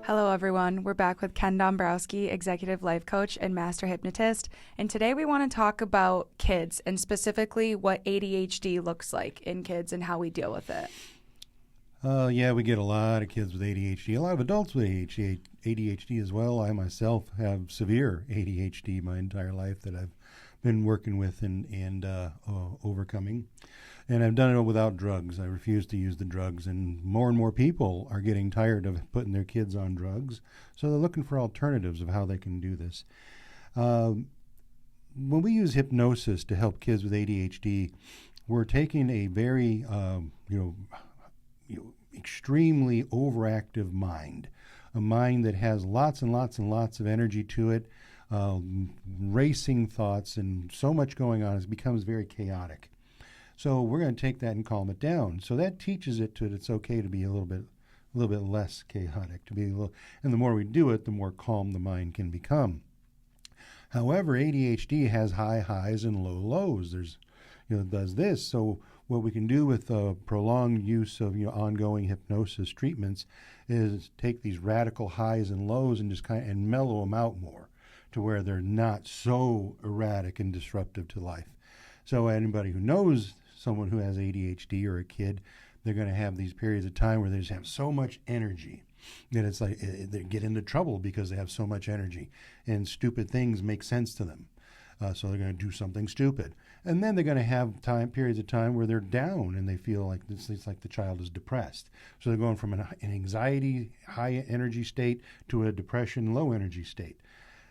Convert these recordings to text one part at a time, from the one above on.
Hello, everyone. We're back with Ken Dombrowski, Executive Life Coach and Master Hypnotist. And today we want to talk about kids and specifically what ADHD looks like in kids and how we deal with it. Yeah, we get a lot of kids with ADHD, a lot of adults with ADHD as well. I myself have severe ADHD my entire life that I've been working with and overcoming. And I've done it without drugs. I refuse to use the drugs. And more people are getting tired of putting their kids on drugs. So they're looking for alternatives of how they can do this. When we use hypnosis to help kids with ADHD, we're taking a very, extremely overactive mind, a mind that has lots and lots and lots of energy to it, racing thoughts, and so much going on, it becomes very chaotic. So we're going to take that and calm it down. So that teaches it that it's okay to be a little bit less chaotic, and the more we do it, the more calm the mind can become. However, ADHD has high highs and low lows. It does this. So what we can do with prolonged use of ongoing hypnosis treatments is take these radical highs and lows and just and mellow them out more to where they're not so erratic and disruptive to life. So anybody who knows someone who has ADHD or a kid, they're going to have these periods of time where they just have so much energy that it's like they get into trouble because they have so much energy and stupid things make sense to them. So they're going to do something stupid. And then they're going to have periods of time where they're down and they feel like it's like the child is depressed. So they're going from an anxiety, high energy state to a depression, low energy state.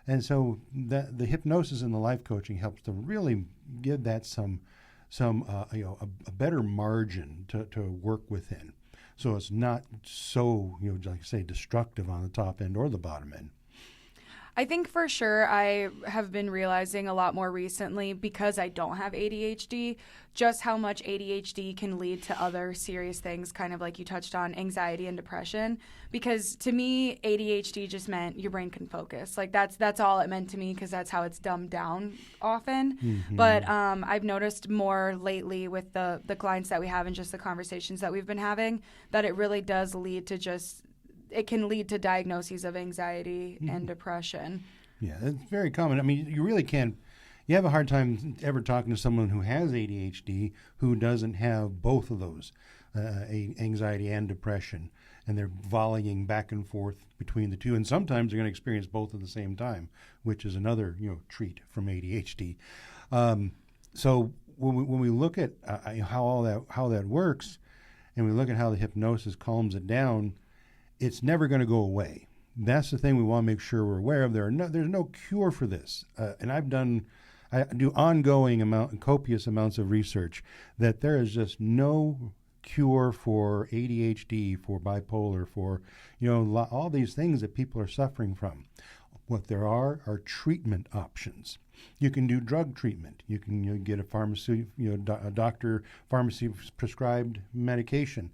And so the hypnosis and the life coaching helps to really give that a better margin to work within. So it's not so, like I say, destructive on the top end or the bottom end. I think for sure I have been realizing a lot more recently, because I don't have ADHD, just how much ADHD can lead to other serious things, kind of like you touched on, anxiety and depression. Because to me, ADHD just meant your brain can focus. Like that's all it meant to me, because that's how it's dumbed down often. Mm-hmm. But I've noticed more lately with the clients that we have and just the conversations that we've been having, that it really does lead to it can lead to diagnoses of anxiety and depression. Yeah, that's very common. I mean, you have a hard time ever talking to someone who has ADHD who doesn't have both of those, anxiety and depression, and they're volleying back and forth between the two. And sometimes they're going to experience both at the same time, which is another treat from ADHD. So when we look at how that works, and we look at how the hypnosis calms it down, it's never going to go away. That's the thing we want to make sure we're aware of. There's no cure for this. And I do ongoing copious amounts of research that there is just no cure for ADHD, for bipolar, for all these things that people are suffering from. What there are treatment options. You can do drug treatment. You can get a pharmacy, a doctor pharmacy prescribed medication.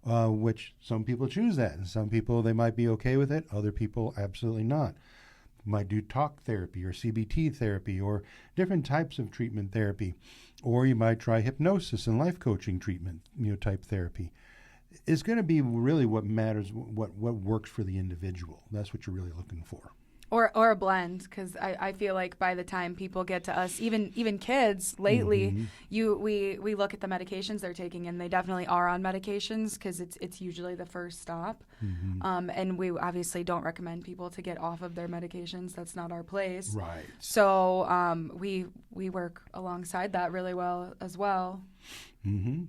Which some people choose that, and some people, they might be okay with it. Other people, absolutely not. Might do talk therapy or CBT therapy or different types of treatment therapy. Or you might try hypnosis and life coaching treatment, type therapy. It's going to be really what matters, what works for the individual. That's what you're really looking for. Or a blend, because I feel like by the time people get to us, even kids lately, we look at the medications they're taking, and they definitely are on medications, because it's usually the first stop. Mm-hmm. And we obviously don't recommend people to get off of their medications. That's not our place. Right. So we work alongside that really well as well. Mm-hmm.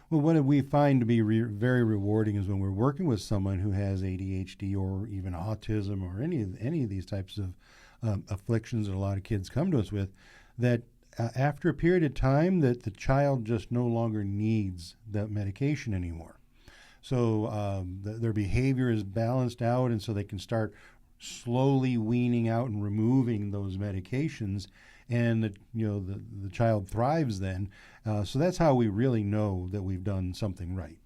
Well, what we find to be very rewarding is when we're working with someone who has ADHD or even autism or any of these types of afflictions that a lot of kids come to us with, that after a period of time that the child just no longer needs that medication anymore. So their behavior is balanced out, and so they can start slowly weaning out and removing those medications, and the child thrives then. So that's how we really know that we've done something right.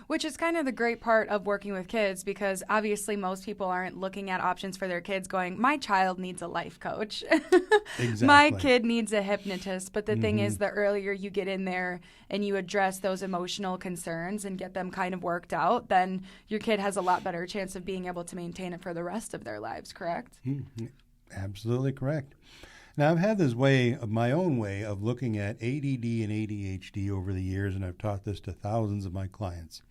Which is kind of the great part of working with kids, because obviously most people aren't looking at options for their kids going, my child needs a life coach. Exactly. My kid needs a hypnotist. But the thing is, the earlier you get in there and you address those emotional concerns and get them kind of worked out, then your kid has a lot better chance of being able to maintain it for the rest of their lives, correct? Absolutely correct. Now, I've had this my own way of looking at ADD and ADHD over the years, and I've taught this to thousands of my clients.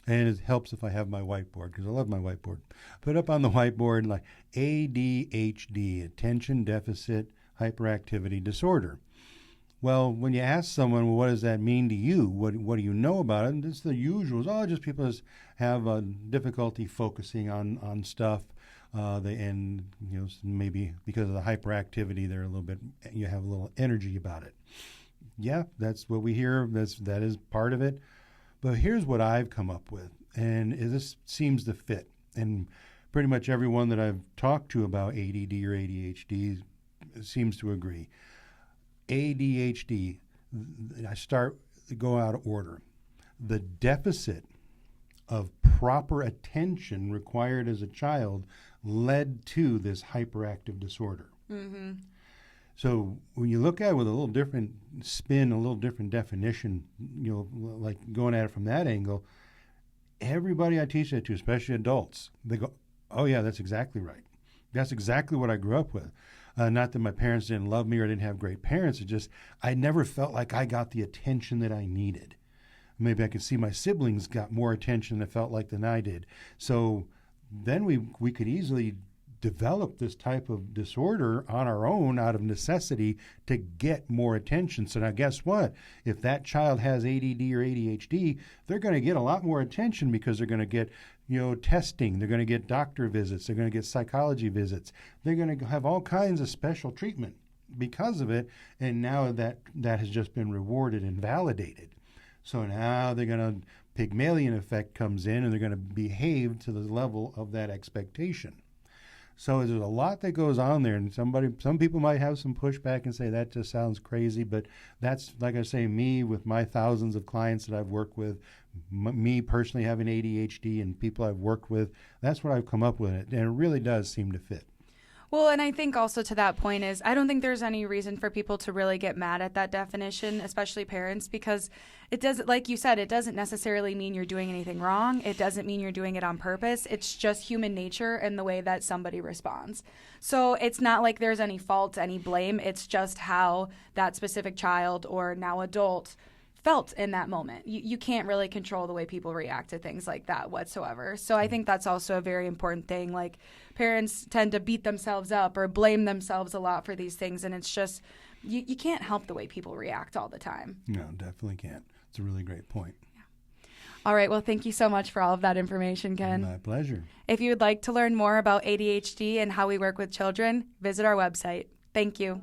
And it helps if I have my whiteboard, because I love my whiteboard. Put up on the whiteboard like ADHD, Attention Deficit Hyperactivity Disorder. Well, when you ask someone, well, what does that mean to you? What do you know about it? And it's the usuals. Oh, just people just have difficulty focusing on stuff. And maybe because of the hyperactivity, you have a little energy about it. Yeah, that's what we hear. That is part of it. But here's what I've come up with, and this seems to fit. And pretty much everyone that I've talked to about ADD or ADHD seems to agree. ADHD, go out of order. The deficit of proper attention required as a child led to this hyperactive disorder. Mm-hmm. So when you look at it with a little different spin, a little different definition, like going at it from that angle, everybody I teach that to, especially adults, they go, oh yeah, that's exactly right. That's exactly what I grew up with. Not that my parents didn't love me or didn't have great parents. It's just I never felt like I got the attention that I needed. Maybe I could see my siblings got more attention than it felt like than I did. So then we could easily develop this type of disorder on our own out of necessity to get more attention. So now guess what? If that child has ADD or ADHD, they're going to get a lot more attention because they're going to get testing. They're going to get doctor visits. They're going to get psychology visits. They're going to have all kinds of special treatment because of it. And now that has just been rewarded and validated. So now they're going to, Pygmalion effect comes in, and they're going to behave to the level of that expectation. So there's a lot that goes on there, and some people might have some pushback and say that just sounds crazy, but that's, like I say, me with my thousands of clients that I've worked with, me personally having ADHD and people I've worked with, that's what I've come up with, and it really does seem to fit. Well, and I think also to that point is I don't think there's any reason for people to really get mad at that definition, especially parents, because it doesn't, like you said, it doesn't necessarily mean you're doing anything wrong. It doesn't mean you're doing it on purpose. It's just human nature and the way that somebody responds. So it's not like there's any fault, any blame. It's just how that specific child or now adult felt in that moment. You can't really control the way people react to things like that whatsoever. So I think that's also a very important thing. Like, parents tend to beat themselves up or blame themselves a lot for these things, and it's just you can't help the way people react all the time. No, definitely can't. It's a really great point. Yeah. All right. Well, thank you so much for all of that information, Ken. My pleasure. If you would like to learn more about ADHD and how we work with children, visit our website. Thank you.